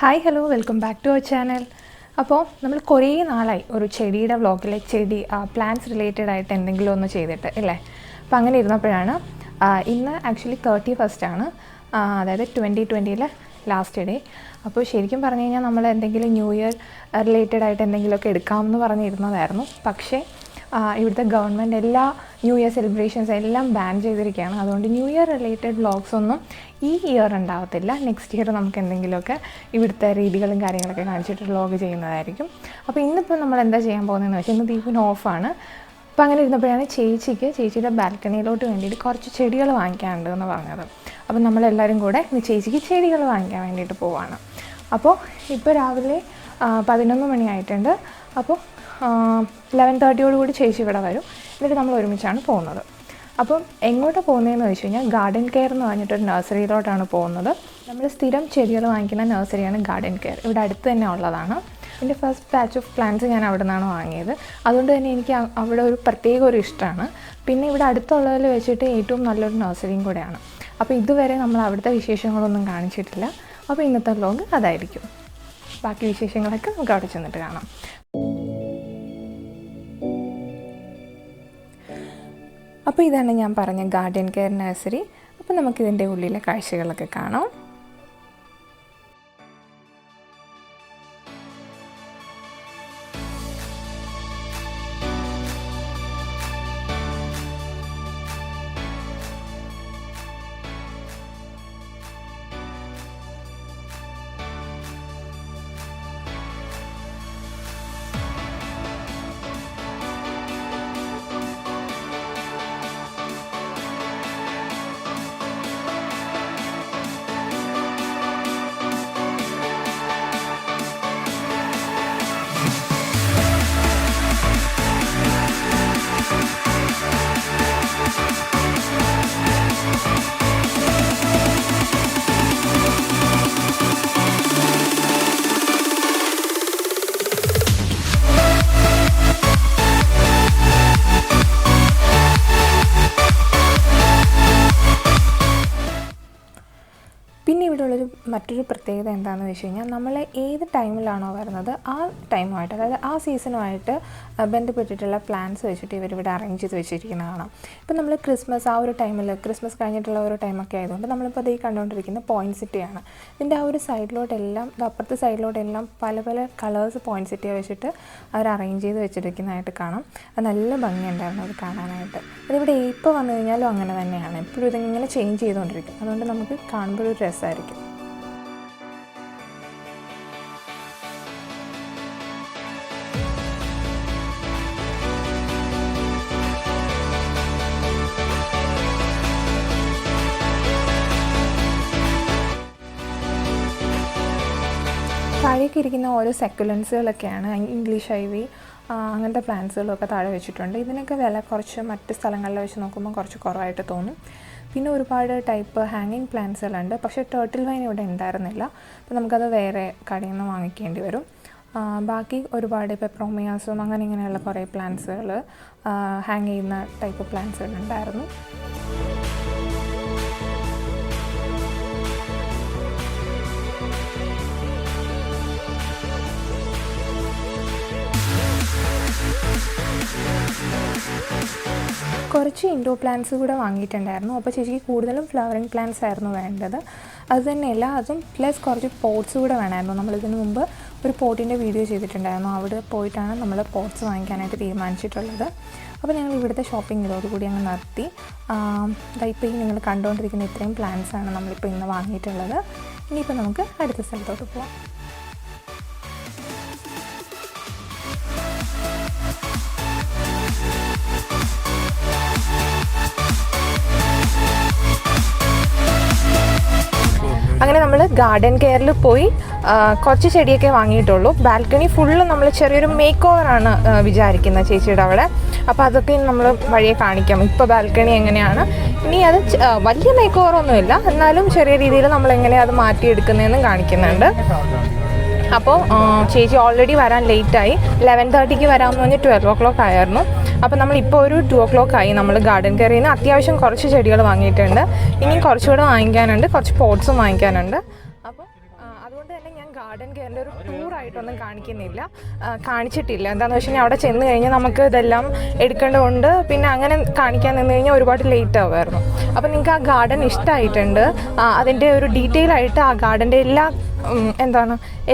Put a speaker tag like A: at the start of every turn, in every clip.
A: Hi hello welcome back to our channel. അപ്പോൾ നമ്മൾ കുറേ നാളായി ഒരു ചെടിയുടെ വ്ളോഗിൽ പ്ലാന്റ്സ് റിലേറ്റഡ് ആയിട്ട് എന്തെങ്കിലും ഒന്ന് ചെയ്തിട്ട് അല്ലേ. അപ്പോൾ അങ്ങനെ ഇരുന്നപ്പോഴാണ് ഇന്ന് ആക്ച്വലി 31st ആണ്, അതായത് 2020 ലാസ്റ്റ് ഡേ. അപ്പോൾ ശരിക്കും പറഞ്ഞു കഴിഞ്ഞാൽ നമ്മൾ എന്തെങ്കിലും ന്യൂ ഇയർ റിലേറ്റഡ് ആയിട്ട് എന്തെങ്കിലുമൊക്കെ എടുക്കാമെന്ന് പറഞ്ഞിരുന്നതായിരുന്നു. പക്ഷേ ഇവിടുത്തെ ഗവൺമെൻറ് എല്ലാ ന്യൂ ഇയർ സെലിബ്രേഷൻസ് എല്ലാം ബാൻ ചെയ്തിരിക്കുകയാണ്. അതുകൊണ്ട് ന്യൂ ഇയർ റിലേറ്റഡ് വ്ളോഗ്സ് ഒന്നും ഈ ഇയർ ഉണ്ടാവത്തില്ല. നെക്സ്റ്റ് ഇയർ നമുക്ക് എന്തെങ്കിലുമൊക്കെ ഇവിടുത്തെ രീതികളും കാര്യങ്ങളൊക്കെ കാണിച്ചിട്ട് വ്ളോഗ് ചെയ്യുന്നതായിരിക്കും. അപ്പോൾ ഇന്നിപ്പോൾ നമ്മൾ എന്താ ചെയ്യാൻ പോകുന്നതെന്ന് വെച്ചാൽ ഇന്ന് ദീപിന് ഓഫാണ്. അപ്പോൾ അങ്ങനെ ഇരുന്നപ്പോഴാണ് ചേച്ചിയുടെ ബാൽക്കണിയിലോട്ട് വേണ്ടിയിട്ട് കുറച്ച് ചെടികൾ വാങ്ങിക്കാനുണ്ട് എന്ന് പറഞ്ഞത്. അപ്പോൾ നമ്മളെല്ലാവരും കൂടെ ഇന്ന് ചേച്ചിക്ക് ചെടികൾ വാങ്ങിക്കാൻ വേണ്ടിയിട്ട് പോവാണ്. അപ്പോൾ ഇപ്പോൾ രാവിലെ 11 മണിയായിട്ടുണ്ട്. അപ്പോൾ 11:30 ചേച്ചി ഇവിടെ വരും. എന്നിട്ട് നമ്മൾ ഒരുമിച്ചാണ് പോകുന്നത്. അപ്പം എങ്ങോട്ട് പോകുന്നതെന്ന് വെച്ച് കഴിഞ്ഞാൽ ഗാർഡൻ കെയർ എന്ന് പറഞ്ഞിട്ടൊരു നഴ്സറിയിലോട്ടാണ് പോകുന്നത്. നമ്മൾ സ്ഥിരം ചെടികൾ വാങ്ങിക്കുന്ന നഴ്സറിയാണ് ഗാർഡൻ കെയർ. ഇവിടെ അടുത്ത് തന്നെ ഉള്ളതാണ്. എൻ്റെ ഫസ്റ്റ് ബാച്ച് ഓഫ് പ്ലാന്റ്സ് ഞാൻ അവിടെ നിന്നാണ് വാങ്ങിയത്. അതുകൊണ്ട് തന്നെ എനിക്ക് അവിടെ ഒരു പ്രത്യേക ഒരു ഇഷ്ടമാണ്. പിന്നെ ഇവിടെ അടുത്തുള്ളതിൽ വെച്ചിട്ട് ഏറ്റവും നല്ലൊരു നഴ്സറിയും കൂടെയാണ്. അപ്പോൾ ഇതുവരെ നമ്മൾ അവിടുത്തെ വിശേഷങ്ങളൊന്നും കാണിച്ചിട്ടില്ല. അപ്പോൾ ഇന്നത്തെ വ്ലോഗ് അതായിരിക്കും. ബാക്കി വിശേഷങ്ങളൊക്കെ നമുക്ക് അവിടെ ചെന്നിട്ട് കാണാം. അപ്പോൾ ഇതാണ് ഞാൻ പറഞ്ഞ ഗാർഡൻ കെയർ നഴ്സറി. അപ്പോൾ നമുക്കിതിൻ്റെ ഉള്ളിലെ കാഴ്ചകളൊക്കെ കാണാം. പിന്നെ ഇവിടെയുള്ളൊരു മറ്റൊരു പ്രത്യേകത എന്താണെന്ന് വെച്ച് കഴിഞ്ഞാൽ നമ്മൾ ഏത് ടൈമിലാണോ വരുന്നത് ആ ടൈമുമായിട്ട്, അതായത് ആ സീസണുമായിട്ട് ബന്ധപ്പെട്ടിട്ടുള്ള പ്ലാന്റ്സ് വെച്ചിട്ട് ഇവരിവിടെ അറേഞ്ച് ചെയ്ത് വെച്ചിരിക്കുന്നത് കാണാം. ഇപ്പം നമ്മൾ ക്രിസ്മസ് ആ ഒരു ടൈമിൽ, ക്രിസ്മസ് കഴിഞ്ഞിട്ടുള്ള ഒരു ടൈമൊക്കെ ആയതുകൊണ്ട് നമ്മളിപ്പോൾ അത് ഈ കണ്ടുകൊണ്ടിരിക്കുന്ന പോയിൻസിറ്റിയാണ്. ഇതിൻ്റെ ആ ഒരു സൈഡിലോട്ടെല്ലാം, അപ്പുറത്തെ സൈഡിലോട്ടെല്ലാം പല പല കളേഴ്സ് പോയിൻസിറ്റിയെ വെച്ചിട്ട് അവർ അറേഞ്ച് ചെയ്ത് വെച്ചിരിക്കുന്നതായിട്ട് കാണാം. അത് നല്ല ഭംഗിയുണ്ടായിരുന്നു അത് കാണാനായിട്ട്. അതിവിടെ ഇപ്പോൾ വന്നു കഴിഞ്ഞാലും അങ്ങനെ തന്നെയാണ്. എപ്പോഴും ഇതിങ്ങനെ ചേഞ്ച് ചെയ്തുകൊണ്ടിരിക്കും. അതുകൊണ്ട് നമുക്ക് കാണുമ്പോൾ ഒരു രസമായിരിക്കും. താഴേക്ക് ഇരിക്കുന്ന ഓരോ സെക്കുലൻസുകളൊക്കെയാണ്. ഇംഗ്ലീഷ് ഐവി അങ്ങനത്തെ പ്ലാന്റ്സുകളൊക്കെ താഴെ വെച്ചിട്ടുണ്ട്. ഇതിനൊക്കെ വില കുറച്ച് മറ്റ് സ്ഥലങ്ങളിൽ വെച്ച് നോക്കുമ്പോൾ കുറച്ച് കുറവായിട്ട് തോന്നും. പിന്നെ ഒരുപാട് ടൈപ്പ് ഹാങ്ങിങ് പ്ലാന്റ്സുകളുണ്ട്. പക്ഷേ ടേർട്ടിൽ വൈൻ ഇവിടെ ഉണ്ടായിരുന്നില്ല. അപ്പോൾ നമുക്കത് വേറെ കടയിൽ നിന്ന് വാങ്ങിക്കേണ്ടി വരും. ബാക്കി ഒരുപാട് പെപ്രോമിയാസും അങ്ങനെ ഇങ്ങനെയുള്ള കുറേ പ്ലാന്റ്സുകൾ, ഹാങ് ചെയ്യുന്ന ടൈപ്പ് പ്ലാന്റ്സുകൾ ഉണ്ടായിരുന്നു. കുറച്ച് ഇൻഡോർ പ്ലാന്റ്സ് കൂടെ വാങ്ങിയിട്ടുണ്ടായിരുന്നു. അപ്പോൾ ചേച്ചിക്ക് കൂടുതലും ഫ്ലവറിങ് പ്ലാന്റ്സ് ആയിരുന്നു വേണ്ടത്. അത് തന്നെയല്ല, അതും പ്ലസ് കുറച്ച് പോട്ട്സ് കൂടെ വേണമായിരുന്നു. നമ്മളിതിന് മുമ്പ് ഒരു പോട്ടിൻ്റെ വീഡിയോ ചെയ്തിട്ടുണ്ടായിരുന്നു. അവിടെ പോയിട്ടാണ് നമ്മൾ പോട്ട്സ് വാങ്ങിക്കാനായിട്ട് തീരുമാനിച്ചിട്ടുള്ളത്. അപ്പോൾ ഞങ്ങൾ ഇവിടുത്തെ ഷോപ്പിംഗ് ഇതോടുകൂടി അങ്ങ് നിർത്തി. ഇപ്പോൾ ഈ നിങ്ങൾ കണ്ടുകൊണ്ടിരിക്കുന്ന ഇത്രയും പ്ലാന്റ്സാണ് നമ്മളിപ്പോൾ ഇന്ന് വാങ്ങിയിട്ടുള്ളത്. ഇനിയിപ്പോൾ നമുക്ക് അടുത്ത സ്ഥലത്തോട്ട് പോവാം. അങ്ങനെ നമ്മൾ ഗാർഡൻ കെയറിൽ പോയി കുറച്ച് ചെടിയൊക്കെ വാങ്ങിയിട്ടുള്ളൂ. ബാൽക്കണി ഫുള്ള് നമ്മൾ ചെറിയൊരു മേക്ക് ഓവറാണ് വിചാരിക്കുന്നത് ചേച്ചിയുടെ അവിടെ. അപ്പോൾ അതൊക്കെ നമ്മൾ വഴിയെ കാണിക്കാം. ഇപ്പോൾ ബാൽക്കണി എങ്ങനെയാണ്, ഇനി അത് വലിയ മേക്ക് ഓവറൊന്നുമില്ല, എന്നാലും ചെറിയ രീതിയിൽ നമ്മൾ എങ്ങനെയാണ് അത് മാറ്റിയെടുക്കുന്നതെന്നും കാണിക്കുന്നുണ്ട്. അപ്പോൾ ചേച്ചി ഓൾറെഡി വരാൻ ലേറ്റായി. 11:30 വരാമെന്ന് പറഞ്ഞ് 12 o'clock ആയിരുന്നു. അപ്പോൾ നമ്മളിപ്പോൾ ഒരു 2 o'clock ആയി. നമ്മൾ ഗാർഡൻ കെയറിൽ നിന്ന് അത്യാവശ്യം കുറച്ച് ചെടികൾ വാങ്ങിയിട്ടുണ്ട്. ഇനിയും കുറച്ചുകൂടെ വാങ്ങിക്കാനുണ്ട്, കുറച്ച് പോട്ട്സും വാങ്ങിക്കാനുണ്ട്. അപ്പോൾ അതുകൊണ്ട് തന്നെ ഞാൻ ഗാർഡൻ കെയറിൻ്റെ ഒരു ടൂറായിട്ടൊന്നും കാണിച്ചിട്ടില്ല. എന്താണെന്ന് വെച്ച് കഴിഞ്ഞാൽ അവിടെ ചെന്ന് കഴിഞ്ഞാൽ നമുക്ക് ഇതെല്ലാം എടുക്കേണ്ടതുകൊണ്ട് പിന്നെ അങ്ങനെ കാണിക്കാൻ നിന്ന് കഴിഞ്ഞാൽ ഒരുപാട് ലേറ്റ് ആവുമായിരുന്നു. അപ്പോൾ നിങ്ങൾക്ക് ആ ഗാർഡൻ ഇഷ്ടമായിട്ടുണ്ട്, അതിൻ്റെ ഒരു ഡീറ്റെയിൽ ആയിട്ട് ആ ഗാർഡൻ്റെ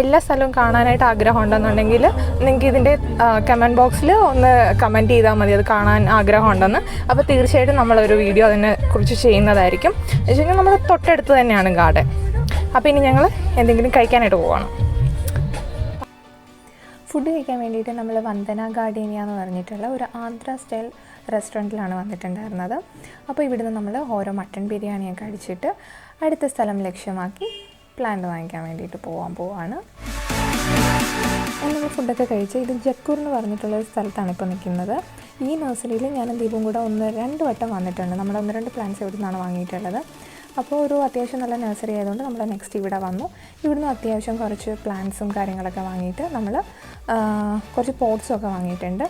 A: എല്ലാ സ്ഥലവും കാണാനായിട്ട് ആഗ്രഹം ഉണ്ടെന്നുണ്ടെങ്കിൽ നിങ്ങൾക്ക് ഇതിൻ്റെ കമൻറ്റ് ബോക്സിൽ ഒന്ന് കമൻറ്റ് ചെയ്താൽ മതി, അത് കാണാൻ ആഗ്രഹം ഉണ്ടെന്ന്. അപ്പോൾ തീർച്ചയായിട്ടും നമ്മളൊരു വീഡിയോ അതിനെക്കുറിച്ച് ചെയ്യുന്നതായിരിക്കും. എന്ന് വെച്ച് കഴിഞ്ഞാൽ നമ്മൾ തൊട്ടടുത്ത് തന്നെയാണ് ഗാർഡൻ. അപ്പോൾ ഇനി ഞങ്ങൾ എന്തെങ്കിലും കഴിക്കാനായിട്ട് പോകണം. ഫുഡ് കഴിക്കാൻ വേണ്ടിയിട്ട് നമ്മൾ വന്ദന ഗാർഡേനിയ എന്ന് പറഞ്ഞിട്ടുള്ള ഒരു ആന്ധ്ര സ്റ്റൈൽ റെസ്റ്റോറൻറ്റിലാണ് വന്നിട്ടുണ്ടായിരുന്നത്. അപ്പോൾ ഇവിടുന്ന് നമ്മൾ ഓരോ മട്ടൺ ബിരിയാണിയൊക്കെ അടിച്ചിട്ട് അടുത്ത സ്ഥലം ലക്ഷ്യമാക്കി പ്ലാന്റ് വാങ്ങിക്കാൻ വേണ്ടിയിട്ട് പോവാണ്. നമ്മൾ ഫുഡൊക്കെ കഴിച്ച് ഇത് ജക്കൂർ എന്ന് പറഞ്ഞിട്ടുള്ളൊരു സ്ഥലത്താണ് ഇപ്പോൾ നിൽക്കുന്നത്. ഈ നഴ്സറിയിൽ ഞാനും ദീപും കൂടെ 1-2 വട്ടം വന്നിട്ടുണ്ട്. നമ്മൾ 1-2 പ്ലാന്റ്സ് ഇവിടെ നിന്നാണ് വാങ്ങിയിട്ടുള്ളത്. അപ്പോൾ ഒരു അത്യാവശ്യം നല്ല നഴ്സറി ആയതുകൊണ്ട് നമ്മൾ നെക്സ്റ്റ് ഇവിടെ വന്നു. ഇവിടുന്ന് അത്യാവശ്യം കുറച്ച് പ്ലാന്റ്സും കാര്യങ്ങളൊക്കെ വാങ്ങിയിട്ട് നമ്മൾ കുറച്ച് പോട്ട്സൊക്കെ വാങ്ങിയിട്ടുണ്ട്.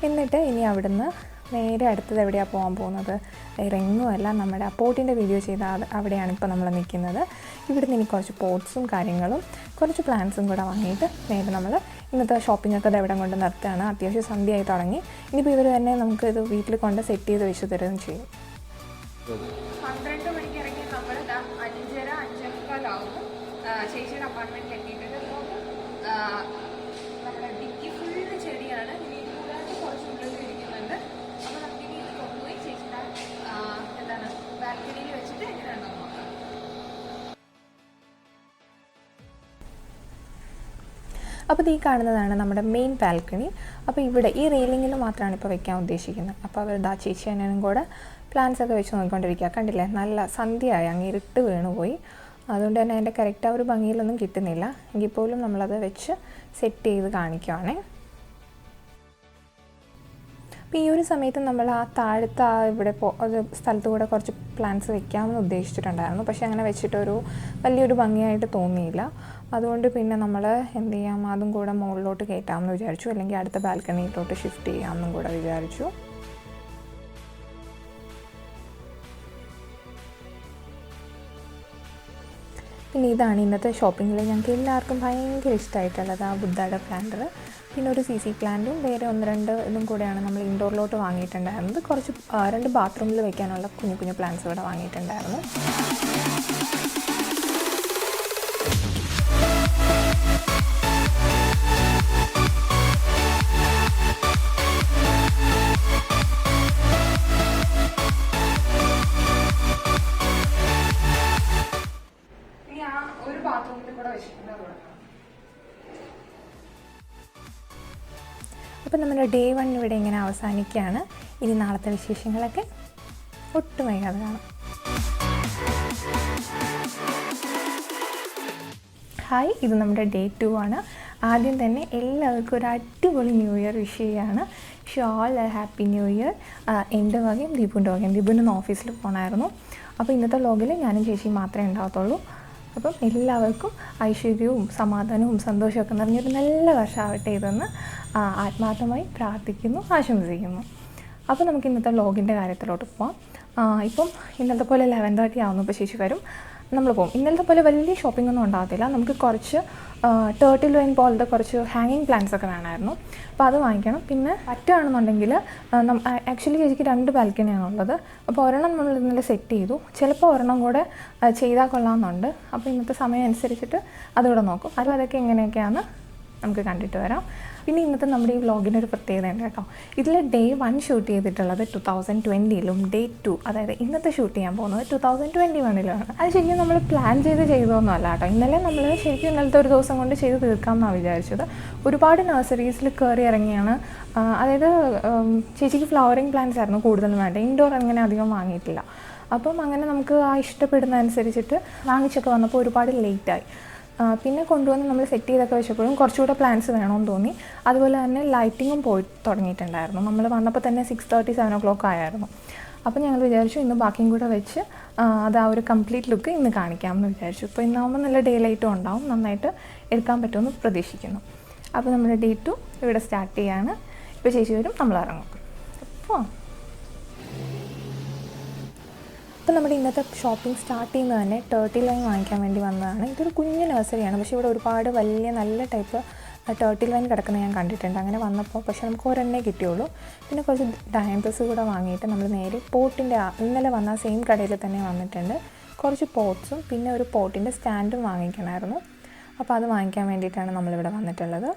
A: എന്നിട്ട് ഇനി അവിടുന്ന് നേരെ അടുത്തത് എവിടെയാണ് പോകാൻ പോകുന്നത്, വേറെ എങ്ങുമല്ല, നമ്മുടെ പോട്ടിൻ്റെ വീഡിയോ ചെയ്താൽ അവിടെയാണ് ഇപ്പോൾ നമ്മൾ നിൽക്കുന്നത്. ഇവിടുന്ന് ഇനി കുറച്ച് പോട്ട്സും കാര്യങ്ങളും കുറച്ച് പ്ലാന്റ്സും കൂടെ വാങ്ങിയിട്ട് നേരെ നമ്മൾ ഇന്നത്തെ ഷോപ്പിങ്ങൊക്കെ എവിടെ കൊണ്ട് നിർത്തുകയാണ്. അത്യാവശ്യം സന്ധ്യയായി തുടങ്ങി. ഇനിയിപ്പോൾ ഇവർ തന്നെ നമുക്ക് ഇത് വീട്ടിൽ കൊണ്ട് സെറ്റ് ചെയ്ത് വെച്ച് തരുകയും ചെയ്യും. 12 മണിക്ക് ഇറങ്ങി നമ്മൾ 5:30-5:45 ചേച്ചിയുടെ അപ്പാർട്ട്മെൻറ്റിൽ എത്തിയിട്ടുണ്ട്. നമ്മുടെ ഡിക്കി ഫുള്ള് ചെടിയാണ്. ഇനി കൂടാതെ കുറച്ച് ഉള്ളിൽ ഇരിക്കുന്നുണ്ട്. അപ്പോൾ നമുക്ക് ഇനി ഇത് കൊണ്ടുപോയി ചേച്ചിയുടെ ബാൽക്കണിയിൽ വെച്ചിട്ട് എങ്ങനെയുണ്ടോ നോക്കാം. അപ്പോൾ ഈ കാണുന്നതാണ് നമ്മുടെ മെയിൻ ബാൽക്കണി. അപ്പോൾ ഇവിടെ ഈ റെയിലിങ്ങിൽ മാത്രമാണ് ഇപ്പോൾ വെക്കാൻ ഉദ്ദേശിക്കുന്നത്. അപ്പോൾ അവർ ചേച്ചി അനിയനും കൂടെ പ്ലാന്റ്സ് ഒക്കെ വെച്ച് നോക്കിക്കൊണ്ടിരിക്കുക. കണ്ടില്ലേ, നല്ല സന്ധ്യയായി, അങ്ങ് ഇരുട്ട് വീണുപോയി. അതുകൊണ്ട് തന്നെ അതിൻ്റെ കറക്റ്റ് ആ ഒരു ഭംഗിയിലൊന്നും കിട്ടുന്നില്ല. എങ്കിൽ പോലും നമ്മളത് വെച്ച് സെറ്റ് ചെയ്ത് കാണിക്കുകയാണേ. അപ്പോൾ ഈ ഒരു സമയത്ത് നമ്മൾ ആ താഴത്തെ ഇവിടെ ഒരു സ്ഥലത്ത് കൂടെ കുറച്ച് പ്ലാന്റ്സ് വെക്കാമെന്ന് ഉദ്ദേശിച്ചിട്ടുണ്ടായിരുന്നു. പക്ഷേ അങ്ങനെ വെച്ചിട്ടൊരു വലിയൊരു ഭംഗിയായിട്ട് തോന്നിയില്ല. അതുകൊണ്ട് പിന്നെ നമ്മൾ എന്ത് ചെയ്യാം, അതും കൂടെ മുകളിലോട്ട് കയറ്റാമെന്ന് വിചാരിച്ചു, അല്ലെങ്കിൽ അടുത്ത ബാൽക്കണിയിലോട്ട് ഷിഫ്റ്റ് ചെയ്യാമെന്നും കൂടെ വിചാരിച്ചു. പിന്നെ ഇതാണ് ഇന്നത്തെ ഷോപ്പിങ്ങിൽ ഞങ്ങൾക്ക് എല്ലാവർക്കും ഭയങ്കര ഇഷ്ടമായിട്ടുള്ളത്, ആ ബുദ്ധയുടെ പ്ലാന്റർ. പിന്നെ ഒരു CC പ്ലാന്റും വേറെ 1-2 ഇതും കൂടെയാണ് നമ്മൾ ഇൻഡോറിലോട്ട് വാങ്ങിയിട്ടുണ്ടായിരുന്നത്. കുറച്ച് 2 ബാത്റൂമിൽ വെക്കാനുള്ള കുഞ്ഞു പ്ലാന്റ്സ് ഇവിടെ വാങ്ങിയിട്ടുണ്ടായിരുന്നു. അപ്പോൾ നമ്മുടെ ഡേ 1 ഇവിടെ ഇങ്ങനെ അവസാനിക്കുകയാണ്. ഇനി നാളത്തെ വിശേഷങ്ങളൊക്കെ ഒട്ടും വൈകാതെ കാണാം. ഹായ്, ഇത് നമ്മുടെ ഡേ 2 ആണ്. ആദ്യം തന്നെ എല്ലാവർക്കും ഒരു അടിപൊളി ന്യൂ ഇയർ വിഷ് ചെയ്യുകയാണ്. All A happy new year. എൻ്റെ വകയും ദീപുൻ്റെ വകയും. ദീപുൻ്റെ ഓഫീസിൽ പോകണമായിരുന്നു. അപ്പോൾ ഇന്നത്തെ വ്ലോഗിൽ ഞാനും ചേച്ചിയും മാത്രമേ ഉണ്ടാകത്തുള്ളൂ. അപ്പം എല്ലാവർക്കും ഐശ്വര്യവും സമാധാനവും സന്തോഷമൊക്കെ നിറഞ്ഞൊരു നല്ല വർഷമാവട്ടെ ഇതെന്ന് ആത്മാർത്ഥമായി പ്രാർത്ഥിക്കുന്നു, ആശംസിക്കുന്നു. അപ്പോൾ നമുക്ക് ഇന്നത്തെ വ്ലോഗിൻ്റെ കാര്യത്തിലോട്ട് പോകാം. ഇപ്പം ഇന്നത്തെ പോലെ 11:30 ആവുന്നു. ഇപ്പോൾ ചേച്ചി വരും, നമ്മൾ പോകും. ഇന്നലത്തെ പോലെ വലിയ ഷോപ്പിംഗ് ഒന്നും ഉണ്ടാകത്തില്ല. നമുക്ക് കുറച്ച് ടേർട്ടിൽ വൈൻ പോലത്തെ കുറച്ച് ഹാങ്ങിങ് പ്ലാന്റ്സ് ഒക്കെ വേണമായിരുന്നു. അപ്പോൾ അത് വാങ്ങിക്കണം. പിന്നെ പറ്റുകയാണെന്നുണ്ടെങ്കിൽ ആക്ച്വലി ചേച്ചിക്ക് 2 ബാൽക്കണിയാണുള്ളത്. അപ്പോൾ ഒരെണ്ണം നമ്മൾ ഇന്നലെ സെറ്റ് ചെയ്തു. ചിലപ്പോൾ ഒരെണ്ണം കൂടെ ചെയ്താൽ കൊള്ളാമെന്നുണ്ട്. അപ്പോൾ ഇന്നത്തെ സമയം അനുസരിച്ചിട്ട് അതുകൂടെ നോക്കും. അപ്പോൾ അതൊക്കെ എങ്ങനെയൊക്കെയാണ് നമുക്ക് കണ്ടിട്ട് വരാം. പിന്നെ ഇന്നത്തെ നമ്മുടെ ഈ വ്ളോഗിനൊരു പ്രത്യേകത ഉണ്ട് കേട്ടോ. ഇതിൽ ഡേ 1 ഷൂട്ട് ചെയ്തിട്ടുള്ളത് 2020-ലും ഡേ 2 അതായത് ഇന്നത്തെ ഷൂട്ട് ചെയ്യാൻ പോകുന്നത് 2021-ലാണ്. അത് ശരിക്കും നമ്മൾ പ്ലാൻ ചെയ്തതൊന്നും അല്ല കേട്ടോ. ഇന്നലെ നമ്മൾ ശരിക്കും ഇന്നലത്തെ ഒരു ദിവസം കൊണ്ട് ചെയ്ത് തീർക്കാമെന്നാണ് വിചാരിച്ചത്. ഒരുപാട് നഴ്സറീസിൽ കയറി ഇറങ്ങിയാണ്. അതായത് ചേച്ചിക്ക് ഫ്ലവറിങ് പ്ലാന്റ്സ് ആയിരുന്നു കൂടുതലും വേണ്ടത്. ഇൻഡോർ അങ്ങനെ അധികം വാങ്ങിയിട്ടില്ല. അപ്പം അങ്ങനെ നമുക്ക് ആ ഇഷ്ടപ്പെടുന്ന അനുസരിച്ചിട്ട് വാങ്ങിച്ചൊക്കെ വന്നപ്പോൾ ഒരുപാട് ലേറ്റായി. പിന്നെ കൊണ്ടുവന്ന് നമ്മൾ സെറ്റ് ചെയ്തൊക്കെ വെച്ചപ്പോഴും കുറച്ചുകൂടെ പ്ലാന്റ്സ് വേണമെന്ന് തോന്നി. അതുപോലെ തന്നെ ലൈറ്റിങ്ങും പോയി തുടങ്ങിയിട്ടുണ്ടായിരുന്നു. നമ്മൾ വന്നപ്പോൾ തന്നെ 6:30-7 o'clock ആയിരുന്നു. അപ്പോൾ ഞങ്ങൾ വിചാരിച്ചു ഇന്ന് ബാക്കിയും കൂടെ വെച്ച് അത് ആ ഒരു കംപ്ലീറ്റ് ലുക്ക് ഇന്ന് കാണിക്കാമെന്ന് വിചാരിച്ചു. ഇപ്പോൾ ഇന്നാകുമ്പോൾ നല്ല ഡേ ലൈറ്റും ഉണ്ടാവും, നന്നായിട്ട് എടുക്കാൻ പറ്റുമെന്ന് പ്രതീക്ഷിക്കുന്നു. അപ്പോൾ നമ്മുടെ ഡേ 2 ഇവിടെ സ്റ്റാർട്ട് ചെയ്യാണ്. ഇപ്പോൾ ചേച്ചി വരും, നമ്മൾ ഇറങ്ങും. അപ്പോൾ അപ്പോൾ നമ്മുടെ ഇന്നത്തെ ഷോപ്പിംഗ് സ്റ്റാർട്ട് ചെയ്യുന്നത് തന്നെ ടേർട്ടിൽ വൈൻ വാങ്ങിക്കാൻ വേണ്ടി വന്നതാണ്. ഇതൊരു കുഞ്ഞു നഴ്സറിയാണ്, പക്ഷേ ഇവിടെ ഒരുപാട് വലിയ നല്ല ടൈപ്പ് ടേർട്ടിൽ വൈൻ കിടക്കുന്നത് ഞാൻ കണ്ടിട്ടുണ്ട്. അങ്ങനെ വന്നപ്പോൾ പക്ഷേ നമുക്ക് ഒരെണ്ണേ കിട്ടിയുള്ളൂ. പിന്നെ കുറച്ച് ഡയമണ്ട്സ് കൂടെ വാങ്ങിയിട്ട് നമ്മൾ നേരെ പോട്ടിൻ്റെ ഇന്നലെ വന്ന സെയിം കടയിൽ തന്നെ വന്നിട്ടുണ്ട്. കുറച്ച് പോട്ട്സും പിന്നെ ഒരു പോട്ടിൻ്റെ സ്റ്റാൻഡും വാങ്ങിക്കണമായിരുന്നു. അപ്പോൾ അത് വാങ്ങിക്കാൻ വേണ്ടിയിട്ടാണ് നമ്മളിവിടെ വന്നിട്ടുള്ളത്.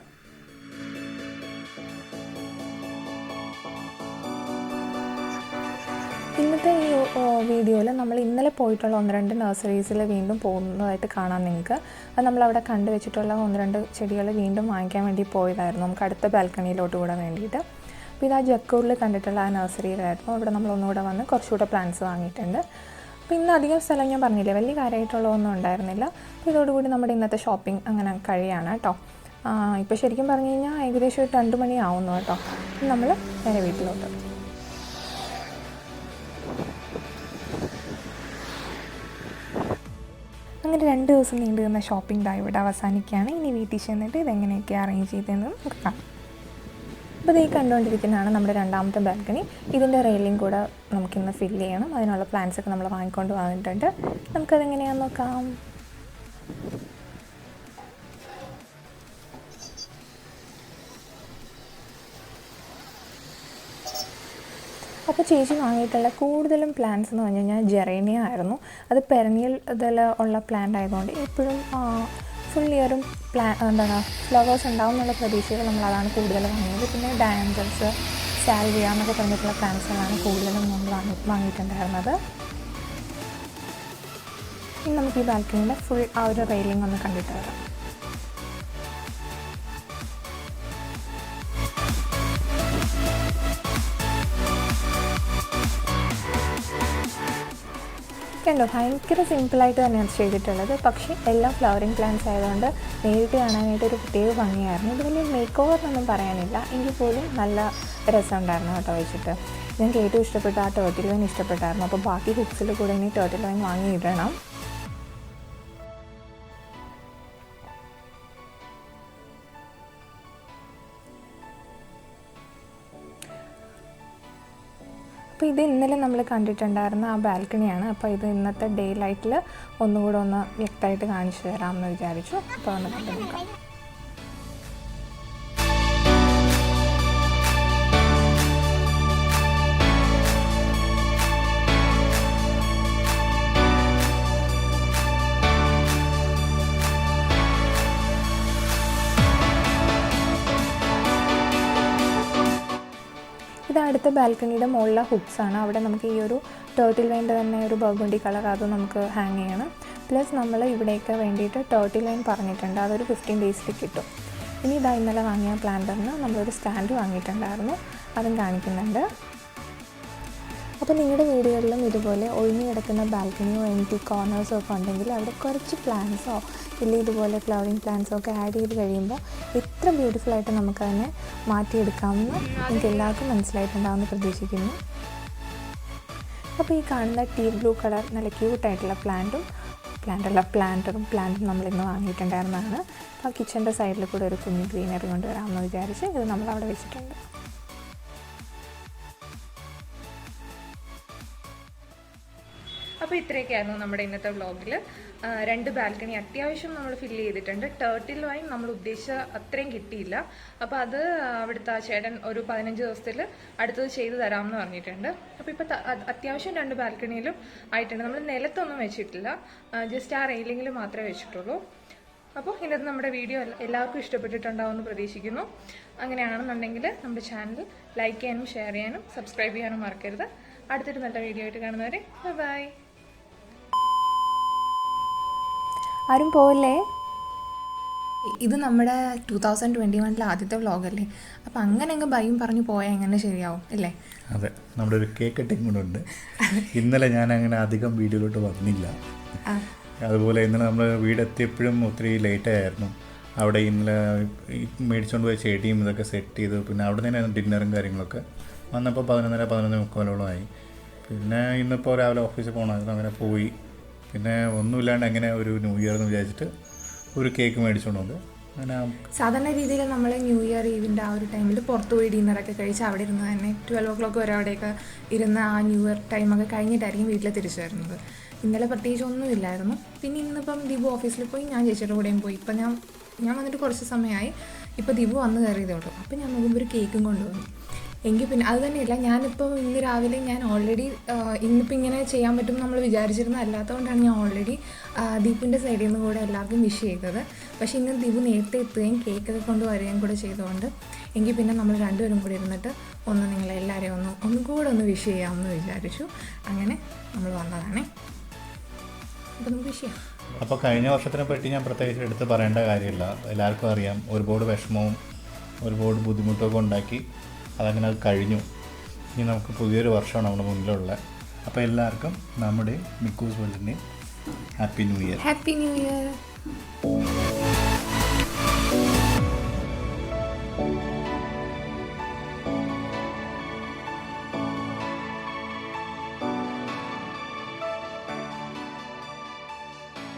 A: ഇന്നത്തെ ഈ വീഡിയോയിൽ നമ്മൾ ഇന്നലെ പോയിട്ടുള്ള 1-2 നഴ്സറീസിൽ വീണ്ടും പോകുന്നതായിട്ട് കാണാം നിങ്ങൾക്ക്. അത് നമ്മളവിടെ കണ്ടുവച്ചിട്ടുള്ള 1-2 ചെടികൾ വീണ്ടും വാങ്ങിക്കാൻ വേണ്ടി പോയതായിരുന്നു, നമുക്ക് അടുത്ത ബാൽക്കണിയിലോട്ട് കൂടെ വേണ്ടിയിട്ട്. അപ്പോൾ ഇത് ആ ജക്കൂറിൽ കണ്ടിട്ടുള്ള ആ നഴ്സറിയിലായിരുന്നു. ഇവിടെ നമ്മൾ ഒന്നുകൂടെ വന്ന് കുറച്ചുകൂടെ പ്ലാന്റ്സ് വാങ്ങിയിട്ടുണ്ട്. അപ്പോൾ ഇന്ന് അധികം സ്ഥലം ഞാൻ പറഞ്ഞില്ലേ, വലിയ കാര്യമായിട്ടുള്ളതൊന്നും ഉണ്ടായിരുന്നില്ല. അപ്പോൾ ഇതോടുകൂടി നമ്മുടെ ഇന്നത്തെ ഷോപ്പിംഗ് അങ്ങനെ കഴിയാണ് കേട്ടോ. ഇപ്പോൾ ശരിക്കും പറഞ്ഞു കഴിഞ്ഞാൽ ഏകദേശം ഒരു 2 മണിയാവുന്നു കേട്ടോ. നമ്മൾ നേരെ വീട്ടിലോട്ട്. അങ്ങനെ 2 ദിവസം നീണ്ടു നിന്ന ഷോപ്പിംഗ് ഡേ ഇവിടെ അവസാനിക്കുകയാണ്. ഇനി വീട്ടിൽ ചെന്നിട്ട് ഇതെങ്ങനെയൊക്കെ അറേഞ്ച് ചെയ്തതെന്ന് നമുക്ക് കാണാം. അപ്പോൾ ഈ കണ്ടുകൊണ്ടിരിക്കുന്നതാണ് നമ്മുടെ രണ്ടാമത്തെ ബാൽക്കണി. ഇതിൻ്റെ റെയിലിംഗ് കൂടെ നമുക്കിന്ന് ഫില്ല് ചെയ്യണം. അതിനുള്ള പ്ലാൻസൊക്കെ നമ്മൾ വാങ്ങിക്കൊണ്ട് വന്നിട്ടുണ്ട്. നമുക്കതെങ്ങനെയാണെന്ന് നോക്കാം. അപ്പോൾ ചേച്ചി വാങ്ങിയിട്ടുള്ള കൂടുതലും പ്ലാന്റ്സ് എന്ന് പറഞ്ഞു കഴിഞ്ഞാൽ ജെറേനിയ ആയിരുന്നു. അത് പെരനിയൽ ഇതിൽ ഉള്ള പ്ലാന്റ് ആയതുകൊണ്ട് എപ്പോഴും ഫുൾ ഇയറും എന്താണ് ഫ്ലവേഴ്സ് ഉണ്ടാവും എന്നുള്ള പ്രതീക്ഷയിൽ നമ്മളതാണ് കൂടുതൽ വാങ്ങിയത്. പിന്നെ ഡാൻഡൽസ്, സാൽവിയ എന്നൊക്കെ പറഞ്ഞിട്ടുള്ള പ്ലാന്റ്സുകളാണ് കൂടുതലും നമ്മൾ വാങ്ങിയിട്ടുണ്ടായിരുന്നത്. ഇനി നമുക്ക് ഈ ബാൽക്കണിയുടെ ഫുൾ ആ ഒരു റെയിലിംഗ് ഒന്ന് കണ്ടിട്ട് വരാം. കണ്ടോ, ഭയങ്കര സിമ്പിളായിട്ട് തന്നെയാണ് ചെയ്തിട്ടുള്ളത്. പക്ഷേ എല്ലാം ഫ്ലവറിങ് പ്ലാന്റ്സ് ആയതുകൊണ്ട് നേരിട്ട് കാണാനായിട്ട് ഒരു പ്രത്യേക ഭംഗിയായിരുന്നു. ഇത് വലിയ മേക്ക് ഓവർ എന്നൊന്നും പറയാനില്ല, എങ്കിൽ പോലും നല്ല രസമുണ്ടായിരുന്നു കേട്ടോ വെച്ചിട്ട്. ഞങ്ങൾക്ക് ഏറ്റവും ഇഷ്ടപ്പെട്ട ആ ടേർട്ടിൽ വൈൻ ഇഷ്ടപ്പെട്ടായിരുന്നു. അപ്പോൾ ബാക്കി ഹുക്സിൽ കൂടെ ഇനി ടേർട്ടിൽ വൈൻ വാങ്ങിയിടണം. അപ്പോൾ ഇത് ഇന്നലെ നമ്മൾ കണ്ടിട്ടുണ്ടായിരുന്ന ആ ബാൽക്കണിയാണ്. അപ്പോൾ ഇത് ഇന്നത്തെ ഡേ ലൈറ്റിൽ ഒന്നുകൂടെ ഒന്ന് വ്യക്തമായിട്ട് കാണിച്ചു തരാമെന്ന് വിചാരിച്ചു. അപ്പോൾ ഒന്ന് കണ്ടു നോക്കാം. ഇത് അടുത്ത ബാൽക്കണിയുടെ മുകളിലെ ഹുക്സാണ്. അവിടെ നമുക്ക് ഈ ഒരു ടേർട്ടിൽ വൈൻ്റെ തന്നെ ഒരു ബർഗുണ്ടി കളർ അത് നമുക്ക് ഹാങ് ചെയ്യണം. പ്ലസ് നമ്മൾ ഇവിടേക്ക് വേണ്ടിയിട്ട് ടേർട്ടിൽ വൈൻ പറഞ്ഞിട്ടുണ്ട്, അതൊരു 15 ഡേയ്സിൽ കിട്ടും. ഇനി ഇതാ ഇന്നലെ വാങ്ങിയ പ്ലാന്ററിന് നമ്മളൊരു സ്റ്റാൻഡ് വാങ്ങിയിട്ടുണ്ടായിരുന്നു, അതും കാണിക്കുന്നുണ്ട്. അപ്പോൾ നിങ്ങളുടെ വീടുകളിലും ഇതുപോലെ ഒഴിഞ്ഞു കിടക്കുന്ന ബാൽക്കണിയോ എംറ്റി കോർണേഴ്സോ ഒക്കെ ഉണ്ടെങ്കിൽ അവിടെ കുറച്ച് പ്ലാന്റ്സോ ഇല്ലെങ്കിൽ ഇതുപോലെ ഫ്ലവറിങ് പ്ലാന്റ്സോ ഒക്കെ ആഡ് ചെയ്ത് കഴിയുമ്പോൾ എത്ര ബ്യൂട്ടിഫുള്ളായിട്ട് നമുക്കതിനെ മാറ്റിയെടുക്കാമെന്ന് എനിക്ക് എല്ലാവർക്കും മനസ്സിലായിട്ടുണ്ടാകുമെന്ന് പ്രതീക്ഷിക്കുന്നു. അപ്പോൾ ഈ കാണുന്ന ടീൽ ബ്ലൂ കളർ നല്ല ക്യൂട്ടായിട്ടുള്ള പ്ലാന്ററും നമ്മളിന്ന് വാങ്ങിയിട്ടുണ്ടായിരുന്നതാണ്. ആ കിച്ചൻ്റെ സൈഡിൽ കൂടെ ഒരു കുഞ്ഞ് ഗ്രീനറി കൊണ്ടുവരാമെന്ന് വിചാരിച്ച് ഇത് നമ്മളവിടെ വെച്ചിട്ടുണ്ട്. അപ്പോൾ ഇത്രയൊക്കെയായിരുന്നു നമ്മുടെ ഇന്നത്തെ വ്ളോഗിൽ. 2 ബാൽക്കണി അത്യാവശ്യം നമ്മൾ ഫില്ല് ചെയ്തിട്ടുണ്ട്. ടേർട്ടിൽ വൈൻ നമ്മൾ ഉദ്ദേശിച്ച അത്രയും കിട്ടിയില്ല. അപ്പോൾ അത് അവിടുത്തെ ചേട്ടൻ ഒരു 15 ദിവസത്തിൽ അടുത്തത് ചെയ്തു തരാമെന്ന് പറഞ്ഞിട്ടുണ്ട്. അപ്പോൾ ഇപ്പോൾ അത്യാവശ്യം 2 ബാൽക്കണിയിലും ആയിട്ടുണ്ട്. നമ്മൾ നിലത്തൊന്നും വെച്ചിട്ടില്ല, ജസ്റ്റ് ആ റെയിലിങ്ങിൽ മാത്രമേ വെച്ചിട്ടുള്ളൂ. അപ്പോൾ ഇന്നത്തെ നമ്മുടെ വീഡിയോ എല്ലാവർക്കും ഇഷ്ടപ്പെട്ടിട്ടുണ്ടാവുമെന്ന് പ്രതീക്ഷിക്കുന്നു. അങ്ങനെയാണെന്നുണ്ടെങ്കിൽ നമ്മുടെ ചാനൽ ലൈക്ക് ചെയ്യാനും ഷെയർ ചെയ്യാനും സബ്സ്ക്രൈബ് ചെയ്യാനും മറക്കരുത്. അടുത്തൊരു നല്ല വീഡിയോ ആയിട്ട് കാണുന്നവരെ ബൈ. ആരും പോവല്ലേ. ഇത് നമ്മുടെ 2021 ആദ്യത്തെ വ്ളോഗല്ലേ, അപ്പം അങ്ങനെ അങ്ങ് ബൈയും പറഞ്ഞു പോയാൽ എങ്ങനെ ശരിയാവും അല്ലേ?
B: അതെ, നമ്മുടെ ഒരു കേക്ക് കട്ടിങ് കൂടെ ഉണ്ട്. ഇന്നലെ ഞാൻ അങ്ങനെ അധികം വീഡിയോയിലോട്ട് വന്നില്ല. അതുപോലെ ഇന്നലെ നമ്മൾ വീടെത്തിയപ്പോഴും ഒത്തിരി ലേറ്റായിരുന്നു. അവിടെ ഇന്നലെ മേടിച്ചുകൊണ്ട് പോയ ചെടിയും ഇതൊക്കെ സെറ്റ് ചെയ്തു. പിന്നെ അവിടെ തന്നെ ഡിന്നറും കാര്യങ്ങളൊക്കെ വന്നപ്പോൾ 11:30-11:45 പിന്നെ ഇന്നിപ്പോൾ രാവിലെ ഓഫീസിൽ പോകണമായിരുന്നു, അങ്ങനെ പോയി. പിന്നെ ഒന്നുമില്ലാണ്ട് എങ്ങനെ ഒരു ന്യൂ ഇയർ എന്ന് വിചാരിച്ചിട്ട് ഒരു കേക്ക് മേടിച്ചുകൊണ്ട് വന്നു. അങ്ങനെ
A: സാധാരണ രീതിയിൽ നമ്മൾ ന്യൂ ഇയർ ഈവിൻ്റെ ആ ഒരു ടൈമിൽ പുറത്ത് പോയി ഡിന്നറൊക്കെ കഴിച്ച് അവിടെ ഇരുന്ന് തന്നെ 12 o'clock വരെ അവിടെയൊക്കെ ഇരുന്ന് ആ ന്യൂ ഇയർ ടൈമൊക്കെ കഴിഞ്ഞിട്ടായിരിക്കും വീട്ടിൽ തിരിച്ചു വരുന്നത്. ഇന്നലെ പ്രത്യേകിച്ച് ഒന്നുമില്ലായിരുന്നു. പിന്നെ ഇന്നിപ്പം ദീപു ഓഫീസിൽ പോയി, ഞാൻ ചേച്ചിയുടെ കൂടെയും പോയി. ഇപ്പം ഞാൻ വന്നിട്ട് കുറച്ച് സമയമായി. ഇപ്പോൾ ദീപു വന്ന് കയറിയതേ ഉള്ളൂ. അപ്പം ഞാൻ നോക്കുമ്പോൾ ഒരു കേക്കും കൊണ്ടുവന്നു. എങ്കിൽ പിന്നെ അത് തന്നെയല്ല, ഞാനിപ്പോൾ ഇന്ന് രാവിലെ ഞാൻ ഓൾറെഡി ഇന്നിപ്പോൾ ഇങ്ങനെ ചെയ്യാൻ പറ്റും നമ്മൾ വിചാരിച്ചിരുന്നത് അല്ലാത്തതുകൊണ്ടാണ് ഞാൻ ഓൾറെഡി ദീപിൻ്റെ സൈഡിൽ നിന്ന് കൂടെ എല്ലാവർക്കും വിഷ് ചെയ്തത്. പക്ഷേ ഇന്ന് ദീപു നേരത്തെ എത്തുകയും കേക്കൊക്കെ കൊണ്ടുവരികയും കൂടെ ചെയ്തുകൊണ്ട് എങ്കിൽ പിന്നെ നമ്മൾ രണ്ടുപേരും കൂടി ഇരുന്നിട്ട് നിങ്ങളെല്ലാവരെയും ഒന്നും കൂടെ ഒന്ന് വിഷ് ചെയ്യാമെന്ന് വിചാരിച്ചു. അങ്ങനെ നമ്മൾ വന്നതാണേ. അപ്പോൾ നമുക്ക് വിഷ് ചെയ്യാം.
B: അപ്പോൾ കഴിഞ്ഞ വർഷത്തിനെ പറ്റി ഞാൻ പ്രത്യേകിച്ച് എടുത്ത് പറയേണ്ട കാര്യമില്ല. എല്ലാവർക്കും അറിയാം, ഒരുപാട് വിഷമവും ഒരുപാട് ബുദ്ധിമുട്ടൊക്കെ ഉണ്ടാക്കി അതങ്ങനെ അത് കഴിഞ്ഞു. ഇനി നമുക്ക് പുതിയൊരു വർഷമാണ് നമ്മുടെ മുന്നിലുള്ളത്. അപ്പോൾ എല്ലാവർക്കും നമ്മുടെ മിക്കൂസ് വേൾഡിൻ്റെ happy new year.
A: Happy new year.